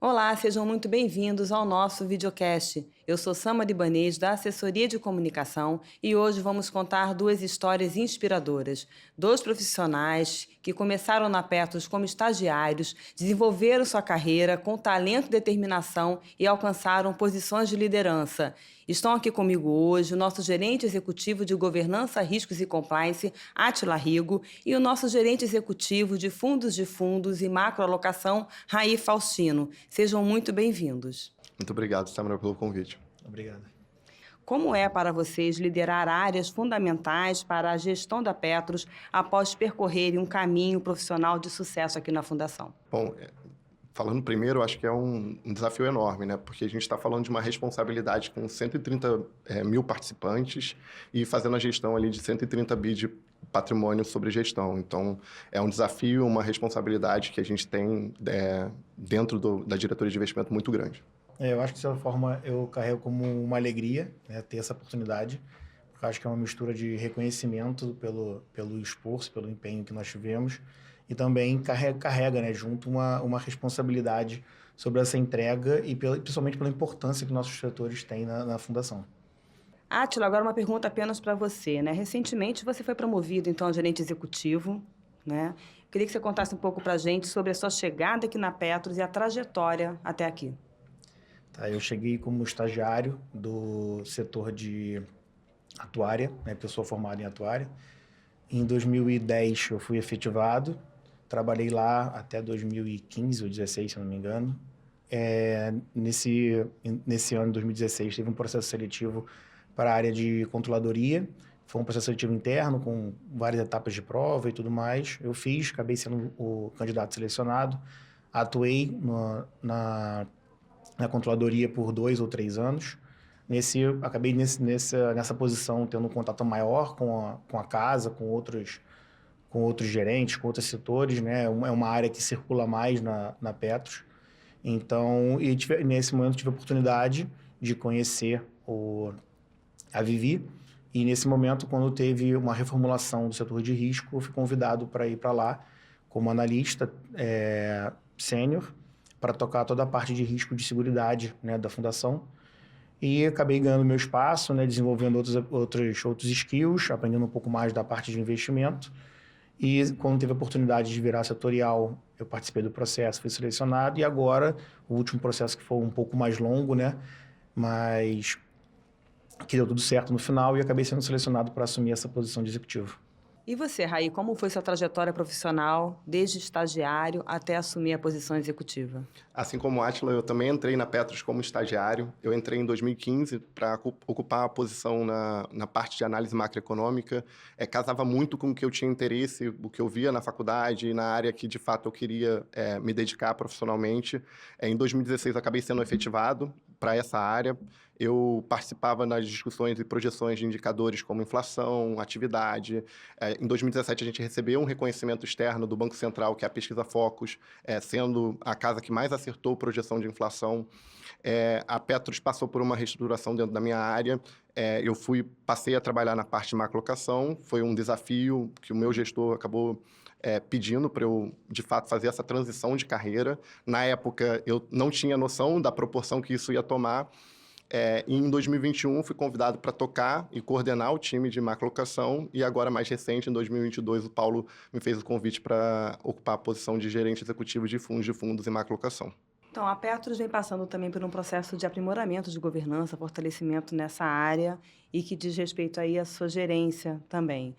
Olá, sejam muito bem-vindos ao nosso videocast. Eu sou Sama Libanês, da Assessoria de Comunicação, e hoje vamos contar duas histórias inspiradoras. Dois profissionais que começaram na Petros como estagiários, desenvolveram sua carreira com talento e determinação e alcançaram posições de liderança. Estão aqui comigo hoje o nosso gerente executivo de Governança, Riscos e Compliance, Átila Rigo, e o nosso gerente executivo de fundos e macroalocação, Raí Faustino. Sejam muito bem-vindos. Muito obrigado, Samara, pelo convite. Obrigado. Como é para vocês liderar áreas fundamentais para a gestão da Petros após percorrerem um caminho profissional de sucesso aqui na Fundação? Bom, falando primeiro, acho que é um desafio enorme, né? Porque a gente está falando de uma responsabilidade com 130 mil participantes e fazendo a gestão ali de 130 bi de patrimônio sobre gestão. Então, é um desafio, uma responsabilidade que a gente tem dentro da diretoria de investimento muito grande. Eu acho que, de certa forma, eu carrego como uma alegria, né, ter essa oportunidade, porque eu acho que é uma mistura de reconhecimento pelo esforço, pelo empenho que nós tivemos, e também carrega né, junto uma responsabilidade sobre essa entrega e principalmente pela importância que nossos setores têm na Fundação. Átila, agora uma pergunta apenas para você, né? Recentemente você foi promovido, então, a gerente executivo, né? Queria que você contasse um pouco para a gente sobre a sua chegada aqui na Petros e a trajetória até aqui. Tá, eu cheguei como estagiário do setor de atuária, né, porque eu sou formado em atuária. Em 2010 eu fui efetivado, trabalhei lá até 2015 ou 2016, se não me engano. Nesse ano, 2016, teve um processo seletivo para a área de controladoria. Foi um processo seletivo interno, com várias etapas de prova e tudo mais. Eu fiz, acabei sendo o candidato selecionado. Atuei na controladoria por 2 ou 3 anos. Acabei nessa posição tendo um contato maior com a casa, com outros gerentes, com outros setores, né? É uma área que circula mais na Petros. Então, nesse momento tive a oportunidade de conhecer a Vivi. E nesse momento, quando teve uma reformulação do setor de risco, eu fui convidado para ir para lá como analista sênior, para tocar toda a parte de risco de seguridade, né, da Fundação. E acabei ganhando meu espaço, né, desenvolvendo outros skills, aprendendo um pouco mais da parte de investimento. E quando teve a oportunidade de virar setorial, eu participei do processo, fui selecionado. E agora, o último processo que foi um pouco mais longo, né, mas que deu tudo certo no final, e acabei sendo selecionado para assumir essa posição de executivo. E você, Raí, como foi sua trajetória profissional, desde estagiário até assumir a posição executiva? Assim como o Átila, eu também entrei na Petros como estagiário. Eu entrei em 2015 para ocupar a posição na parte de análise macroeconômica. Casava muito com o que eu tinha interesse, o que eu via na faculdade e na área que, de fato, eu queria me dedicar profissionalmente. Em 2016, eu acabei sendo efetivado para essa área. Eu participava nas discussões e projeções de indicadores como inflação, atividade. Em 2017, a gente recebeu um reconhecimento externo do Banco Central, que é a pesquisa Focus, sendo a casa que mais acertou projeção de inflação. A Petros passou por uma reestruturação dentro da minha área. Eu passei a trabalhar na parte de macroalocação. Foi um desafio que o meu gestor acabou pedindo para eu, de fato, fazer essa transição de carreira. Na época, eu não tinha noção da proporção que isso ia tomar. E em 2021, fui convidado para tocar e coordenar o time de macroalocação. E agora, mais recente, em 2022, o Paulo me fez o convite para ocupar a posição de gerente executivo de fundos e macroalocação. Então, a Petros vem passando também por um processo de aprimoramento de governança, fortalecimento nessa área e que diz respeito aí à sua gerência também.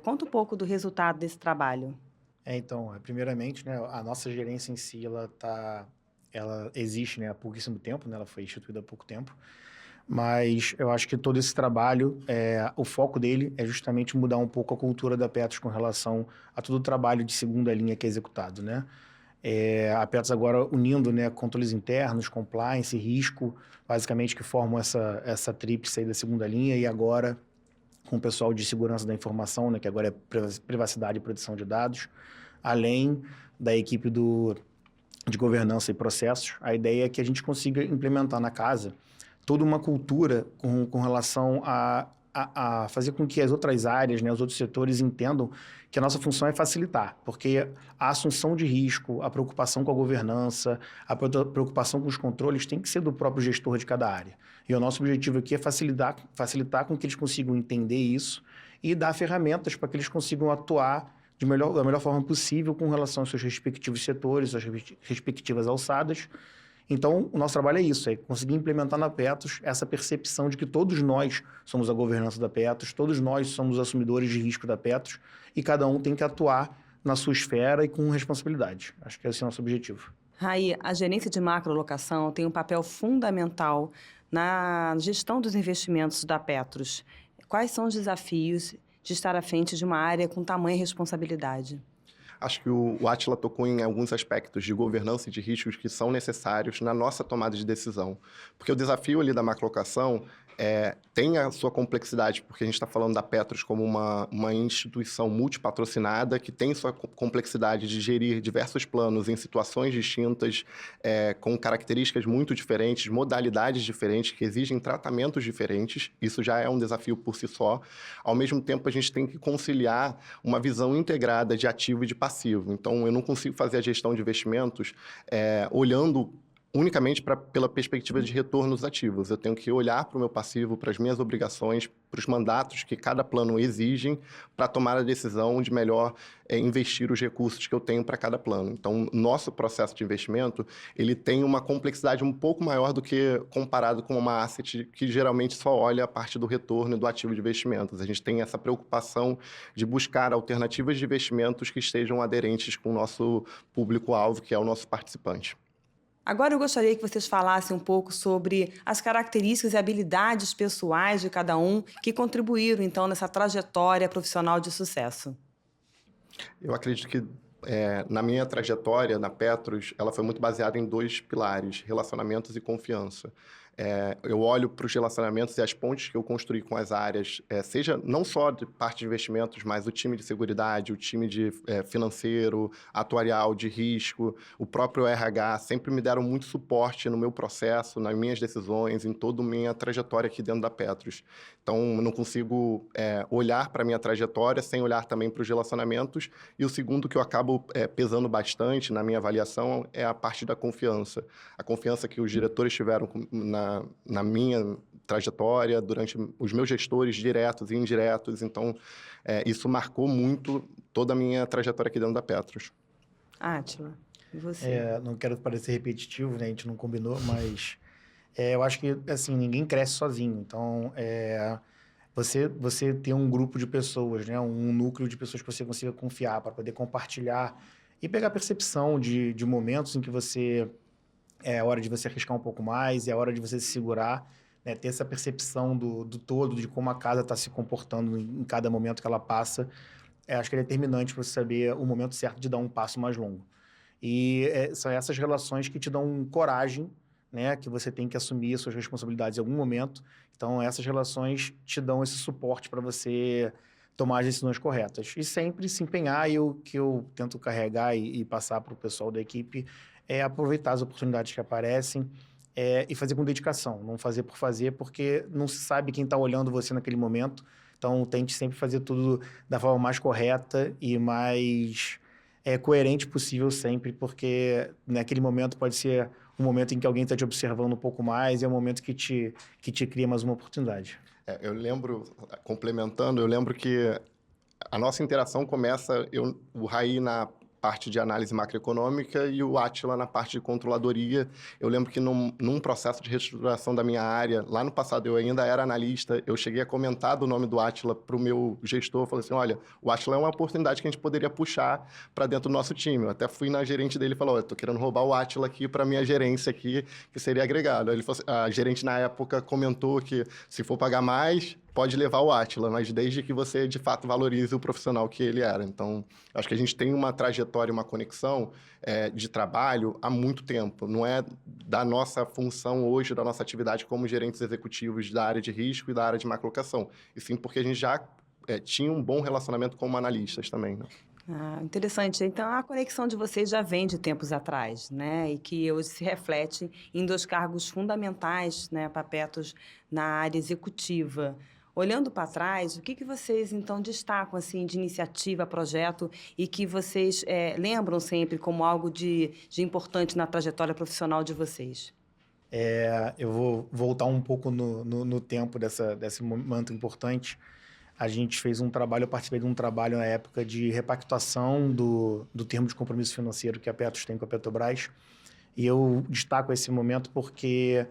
Conta um pouco do resultado desse trabalho. Então, primeiramente, né, a nossa gerência em si, ela existe, né, há pouquíssimo tempo, né, ela foi instituída há pouco tempo, mas eu acho que todo esse trabalho, o foco dele é justamente mudar um pouco a cultura da Petros com relação a todo o trabalho de segunda linha que é executado, né? A Petros agora unindo, né, controles internos, compliance, risco, basicamente que formam essa tríplice aí da segunda linha, e agora com o pessoal de segurança da informação, né, que agora é privacidade e proteção de dados, além da equipe de governança e processos. A ideia é que a gente consiga implementar na casa toda uma cultura com relação a a fazer com que as outras áreas, né, os outros setores entendam que a nossa função é facilitar, porque a assunção de risco, a preocupação com a governança, a preocupação com os controles tem que ser do próprio gestor de cada área. E o nosso objetivo aqui é facilitar com que eles consigam entender isso e dar ferramentas para que eles consigam atuar da melhor forma possível com relação aos seus respectivos setores, suas respectivas alçadas. Então, o nosso trabalho é isso, é conseguir implementar na Petros essa percepção de que todos nós somos a governança da Petros, todos nós somos assumidores de risco da Petros e cada um tem que atuar na sua esfera e com responsabilidade. Acho que esse é o nosso objetivo. Raí, a gerência de macrolocação tem um papel fundamental na gestão dos investimentos da Petros. Quais são os desafios de estar à frente de uma área com tamanha responsabilidade? Acho que o Átila tocou em alguns aspectos de governança e de riscos que são necessários na nossa tomada de decisão. Porque o desafio ali da macrolocação tem a sua complexidade, porque a gente está falando da Petros como uma instituição multipatrocinada que tem sua complexidade de gerir diversos planos em situações distintas, com características muito diferentes, modalidades diferentes, que exigem tratamentos diferentes. Isso já é um desafio por si só. Ao mesmo tempo, a gente tem que conciliar uma visão integrada de ativo e de passivo. Então, eu não consigo fazer a gestão de investimentos olhando unicamente pela perspectiva de retornos ativos. Eu tenho que olhar para o meu passivo, para as minhas obrigações, para os mandatos que cada plano exigem para tomar a decisão de melhor investir os recursos que eu tenho para cada plano. Então, nosso processo de investimento, ele tem uma complexidade um pouco maior do que comparado com uma asset que geralmente só olha a parte do retorno e do ativo de investimentos. A gente tem essa preocupação de buscar alternativas de investimentos que estejam aderentes com o nosso público-alvo, que é o nosso participante. Agora eu gostaria que vocês falassem um pouco sobre as características e habilidades pessoais de cada um que contribuíram, então, nessa trajetória profissional de sucesso. Eu acredito que, na minha trajetória na Petros, ela foi muito baseada em 2 pilares, relacionamentos e confiança. Eu olho para os relacionamentos e as pontes que eu construí com as áreas, seja não só de parte de investimentos, mas o time de seguridade, o time de financeiro, atuarial, de risco, o próprio RH, sempre me deram muito suporte no meu processo, nas minhas decisões, em toda a minha trajetória aqui dentro da Petros. Então, eu não consigo olhar para a minha trajetória sem olhar também para os relacionamentos. E o segundo que eu acabo pesando bastante na minha avaliação é a parte da confiança. A confiança que os diretores tiveram na minha trajetória, durante os meus gestores diretos e indiretos. Então, isso marcou muito toda a minha trajetória aqui dentro da Petros. Átila, e você? Não quero parecer repetitivo, né? A gente não combinou, mas eu acho que, assim, ninguém cresce sozinho. Então, você ter um grupo de pessoas, né? Um núcleo de pessoas que você consiga confiar para poder compartilhar e pegar a percepção de momentos em que é hora de você arriscar um pouco mais, é hora de você se segurar, né? Ter essa percepção do todo, de como a casa está se comportando em cada momento que ela passa. Acho que é determinante para você saber o momento certo de dar um passo mais longo. E são essas relações que te dão coragem, né? Que você tem que assumir as suas responsabilidades em algum momento. Então, essas relações te dão esse suporte para você tomar as decisões corretas. E sempre se empenhar, e o que eu tento carregar e passar para o pessoal da equipe é aproveitar as oportunidades que aparecem e fazer com dedicação. Não fazer por fazer, porque não se sabe quem está olhando você naquele momento. Então, tente sempre fazer tudo da forma mais correta e mais coerente possível sempre, porque naquele momento pode ser um momento em que alguém está te observando um pouco mais e é um momento que te cria mais uma oportunidade. Eu lembro, complementando, eu lembro que a nossa interação começa, o Raí na parte de análise macroeconômica e o Átila na parte de controladoria. Eu lembro que num processo de reestruturação da minha área, lá no passado eu ainda era analista, eu cheguei a comentar do nome do Átila para o meu gestor, falei assim, olha, o Átila é uma oportunidade que a gente poderia puxar para dentro do nosso time. Eu até fui na gerente dele e falei, olha, estou querendo roubar o Átila aqui para minha gerência aqui, que seria agregado. Aí ele falou assim, a gerente na época comentou que se for pagar mais, pode levar o Átila, mas desde que você, de fato, valorize o profissional que ele era. Então, acho que a gente tem uma trajetória, uma conexão de trabalho há muito tempo. Não é da nossa função hoje, da nossa atividade como gerentes executivos da área de risco e da área de macrolocação. E sim porque a gente já tinha um bom relacionamento como analistas também, né? Interessante. Então, a conexão de vocês já vem de tempos atrás, né? E que hoje se reflete em 2 cargos fundamentais, né, para Petros na área executiva. Olhando para trás, o que vocês, então, destacam assim, de iniciativa, projeto, e que vocês lembram sempre como algo de importante na trajetória profissional de vocês? Eu vou voltar um pouco no tempo desse momento importante. A gente fez um trabalho, eu participei de um trabalho na época de repactuação do termo de compromisso financeiro que a Petros tem com a Petrobras. E eu destaco esse momento porque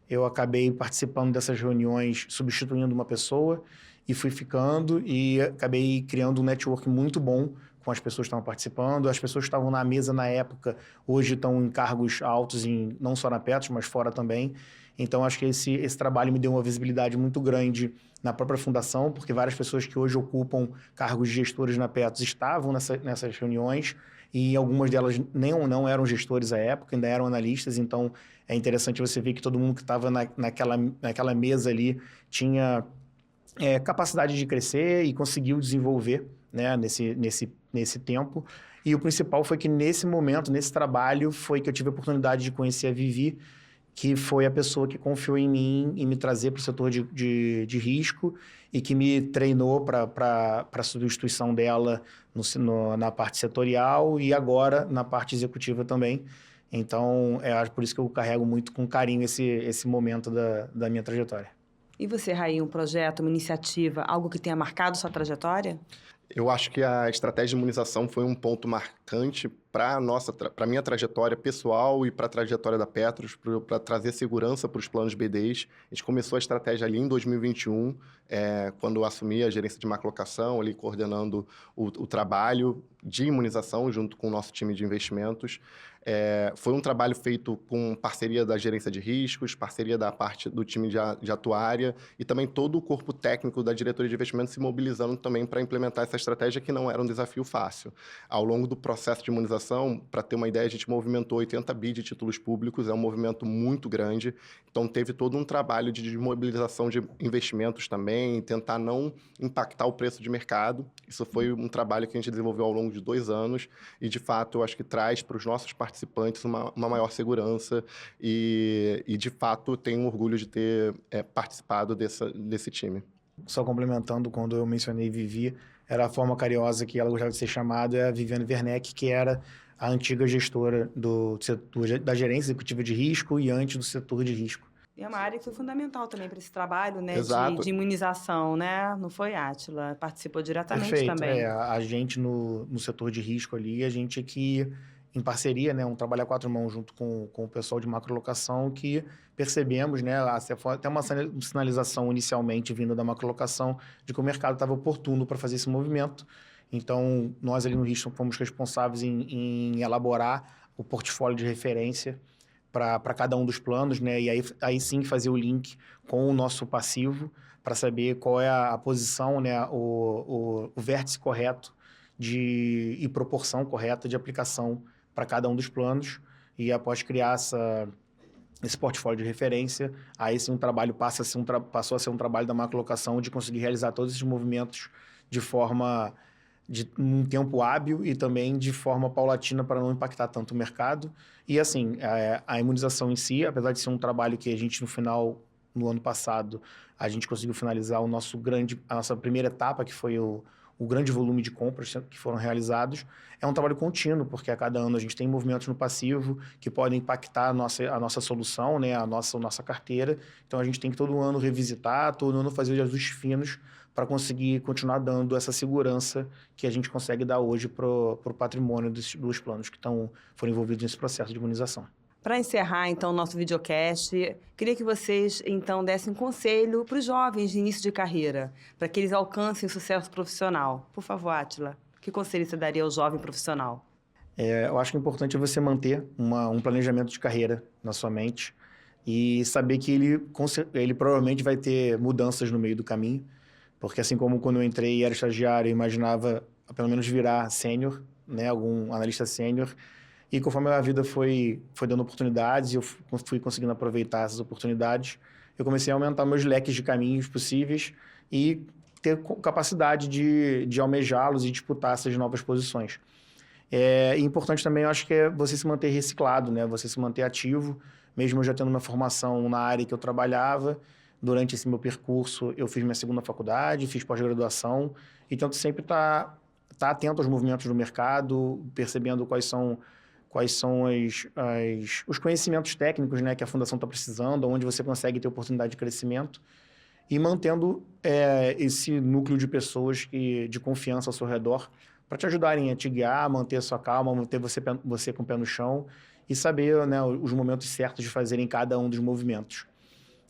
eu acabei participando dessas reuniões, substituindo uma pessoa, e fui ficando e acabei criando um network muito bom com as pessoas que estavam participando. As pessoas que estavam na mesa na época, hoje estão em cargos altos, não só na Petros, mas fora também. Então, acho que esse trabalho me deu uma visibilidade muito grande na própria fundação, porque várias pessoas que hoje ocupam cargos de gestores na Petros estavam nessas reuniões, e algumas delas não eram gestores à época, ainda eram analistas. Então, é interessante você ver que todo mundo que estava naquela mesa ali tinha capacidade de crescer e conseguiu desenvolver, né, nesse tempo. E o principal foi que nesse momento, nesse trabalho, foi que eu tive a oportunidade de conhecer a Vivi, que foi a pessoa que confiou em mim e me trazer para o setor de risco e que me treinou para a substituição dela na parte setorial e agora na parte executiva também. Então, por isso que eu carrego muito com carinho esse momento da minha trajetória. E você, Raí, um projeto, uma iniciativa, algo que tenha marcado sua trajetória? Eu acho que a estratégia de imunização foi um ponto marcante para a minha trajetória pessoal e para a trajetória da Petros, para trazer segurança para os planos BDs. A gente começou a estratégia ali em 2021, quando eu assumi a gerência de macrolocação, ali coordenando o trabalho de imunização junto com o nosso time de investimentos. Foi um trabalho feito com parceria da gerência de riscos, parceria da parte do time de atuária e também todo o corpo técnico da diretoria de investimentos se mobilizando também para implementar essa estratégia que não era um desafio fácil. Ao longo do processo de imunização, para ter uma ideia, a gente movimentou 80 bi de títulos públicos, é um movimento muito grande, então teve todo um trabalho de mobilização de investimentos também, tentar não impactar o preço de mercado. Isso foi um trabalho que a gente desenvolveu ao longo de 2 anos e, de fato, eu acho que traz para os nossos participantes uma maior segurança e, de fato, tenho orgulho de ter participado desse time. Só complementando, quando eu mencionei Vivi, era a forma carinhosa que ela gostava de ser chamada, é a Viviane Werneck, que era a antiga gestora da gerência executiva de risco e antes do setor de risco. E é uma área que foi fundamental também para esse trabalho, né, Exato. de imunização, né? Não foi, Átila? Participou diretamente Perfeito. também. A gente no setor de risco ali, a gente que, em parceria, né, um trabalho a 4 mãos junto com o pessoal de macrolocação, que percebemos, né, até uma sinalização inicialmente vinda da macrolocação de que o mercado estava oportuno para fazer esse movimento. Então, nós ali no risco fomos responsáveis em elaborar o portfólio de referência para cada um dos planos, né? E aí sim fazer o link com o nosso passivo para saber qual é a posição, né? O vértice correto e proporção correta de aplicação para cada um dos planos. E após criar esse portfólio de referência, aí sim o trabalho passou a ser um trabalho da macrolocação de conseguir realizar todos esses movimentos de um tempo hábil e também de forma paulatina para não impactar tanto o mercado. E assim, a imunização em si, apesar de ser um trabalho que a gente no ano passado, a gente conseguiu finalizar a nossa primeira etapa, que foi o grande volume de compras que foram realizados, é um trabalho contínuo, porque a cada ano a gente tem movimentos no passivo que podem impactar a nossa solução, né, a nossa carteira. Então a gente tem que todo ano revisitar, todo ano fazer os ajustes finos para conseguir continuar dando essa segurança que a gente consegue dar hoje para o patrimônio dos planos que foram envolvidos nesse processo de imunização. Para encerrar, então, o nosso videocast, queria que vocês, então, dessem um conselho para os jovens de início de carreira, para que eles alcancem o sucesso profissional. Por favor, Átila, que conselho você daria ao jovem profissional? Eu acho que é importante você manter um planejamento de carreira na sua mente e saber que ele provavelmente vai ter mudanças no meio do caminho, porque assim como quando eu entrei e era estagiário, eu imaginava pelo menos virar sênior, né, algum analista sênior, e conforme a vida foi dando oportunidades e eu fui conseguindo aproveitar essas oportunidades, eu comecei a aumentar meus leques de caminhos possíveis e ter capacidade de almejá-los e disputar essas novas posições. Importante também, eu acho que é você se manter reciclado, né? Você se manter ativo, mesmo eu já tendo uma formação na área que eu trabalhava, Durante esse meu percurso, eu fiz minha segunda faculdade, fiz pós-graduação e tento sempre estar atento aos movimentos do mercado, percebendo quais são os conhecimentos técnicos, né, que a fundação está precisando, onde você consegue ter oportunidade de crescimento e mantendo esse núcleo de pessoas de confiança ao seu redor para te ajudarem a te guiar, manter a sua calma, manter você com o pé no chão e saber, né, os momentos certos de fazerem cada um dos movimentos.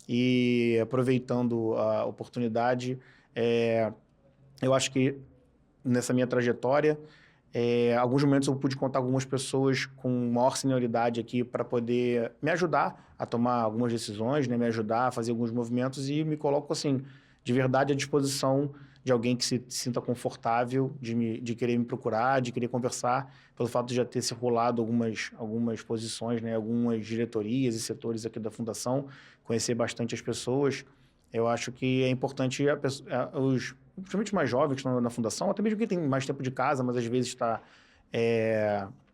E aproveitando a oportunidade, eu acho que nessa minha trajetória, alguns momentos eu pude contar com algumas pessoas com maior senioridade aqui para poder me ajudar a tomar algumas decisões, né, me ajudar a fazer alguns movimentos e me coloco, assim, de verdade à disposição de alguém que se sinta confortável de querer me procurar, de querer conversar, pelo fato de já ter circulado algumas posições, né, algumas diretorias e setores aqui da Fundação, conhecer bastante as pessoas. Eu acho que é importante principalmente mais jovens que estão na Fundação, até mesmo quem tem mais tempo de casa, mas às vezes está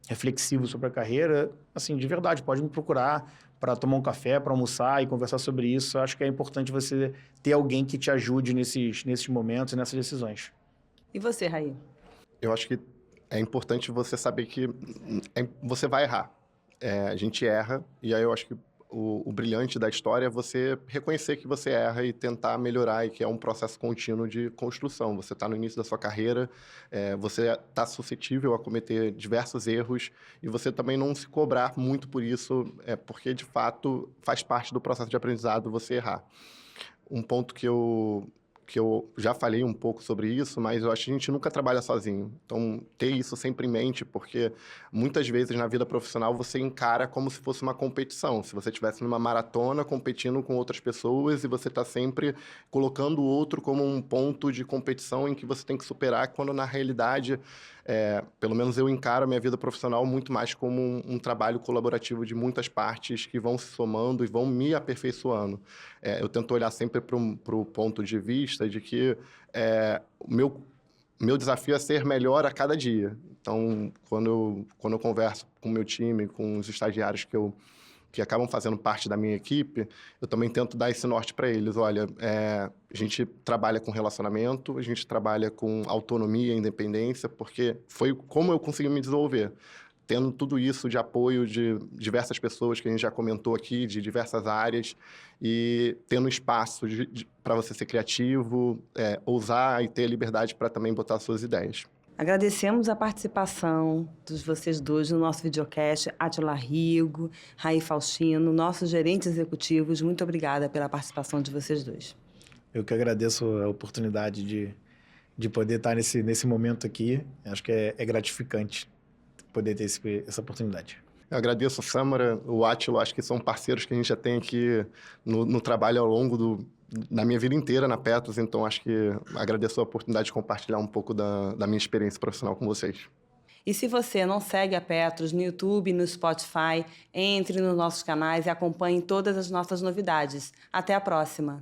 reflexivo sobre a carreira, assim, de verdade, pode me procurar para tomar um café, para almoçar e conversar sobre isso. Eu acho que é importante você ter alguém que te ajude nesses momentos e nessas decisões. E você, Raí? Eu acho que é importante você saber que você vai errar. A gente erra, e aí eu acho que o brilhante da história é você reconhecer que você erra e tentar melhorar, e que é um processo contínuo de construção. Você está no início da sua carreira, você está suscetível a cometer diversos erros, e você também não se cobrar muito por isso, porque, de fato, faz parte do processo de aprendizado você errar. Um ponto que eu já falei um pouco sobre isso, mas eu acho que a gente nunca trabalha sozinho. Então, ter isso sempre em mente, porque muitas vezes na vida profissional você encara como se fosse uma competição. Se você estivesse numa maratona competindo com outras pessoas e você está sempre colocando o outro como um ponto de competição em que você tem que superar, quando na realidade, pelo menos eu encaro a minha vida profissional muito mais como um trabalho colaborativo de muitas partes que vão se somando e vão me aperfeiçoando. Eu tento olhar sempre para o ponto de vista de que o meu desafio é ser melhor a cada dia. Então, quando eu converso com o meu time, com os estagiários que acabam fazendo parte da minha equipe, eu também tento dar esse norte para eles. Olha, a gente trabalha com relacionamento, a gente trabalha com autonomia e independência, porque foi como eu consegui me desenvolver. Tendo tudo isso de apoio de diversas pessoas que a gente já comentou aqui, de diversas áreas, e tendo espaço para você ser criativo, ousar e ter liberdade para também botar suas ideias. Agradecemos a participação de vocês dois no nosso videocast, Átila Rigo, Raí Faustino, nossos gerentes executivos. Muito obrigada pela participação de vocês dois. Eu que agradeço a oportunidade de poder estar nesse momento aqui. Acho que é gratificante poder ter essa oportunidade. Eu agradeço a Sâmara, o Átila, acho que são parceiros que a gente já tem aqui no trabalho ao longo da minha vida inteira na Petros, então acho que agradeço a oportunidade de compartilhar um pouco da minha experiência profissional com vocês. E se você não segue a Petros no YouTube, no Spotify, entre nos nossos canais e acompanhe todas as nossas novidades. Até a próxima!